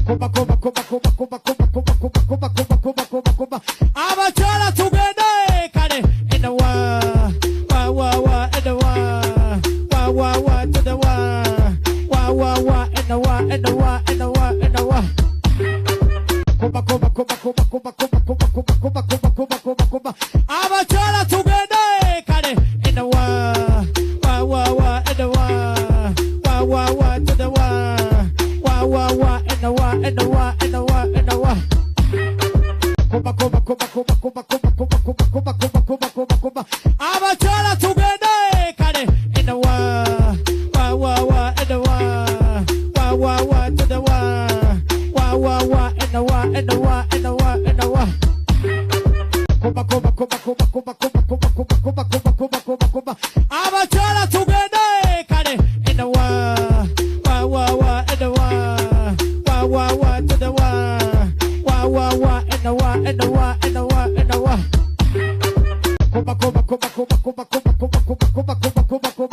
Kuba, kuba, kuba, kuba, kuba, kuba, kuba, kuba, kuba, kuba, kuba, kuba, kuba. Abachala together, kare in the wa, wa, in the wa, to the wa, in the wa, in the wa, in the wa, in the wa. Kuba, kuba, kuba, kuba, kuba, kuba, kuba, kuba, kuba, kuba, kuba, kuba, kuba. Abachala together, kare in the wa, in the wa, to the wa, in the wa, in the wa, in the wa, in the wa. Kuba, kuba, kuba, kuba, kuba, kuba, kuba, kuba, kuba, kuba, kuba, kuba, kuba. Abachala together, kare in the wa, in the wa, to the wa, in the wa, in the wa, in the wa, in the wa. Kuba, kuba, kuba, kuba, kuba, kuba, kuba, kuba, kuba, kuba, kuba, kuba, kuba. Abachala together, kare in the wa, in the wa, to the wa, in the wa, in the wa, in the wa, in the wa. Kuba, kuba, kuba, kuba, kuba, kuba, kuba, kuba, kuba, kuba, kuba, kuba,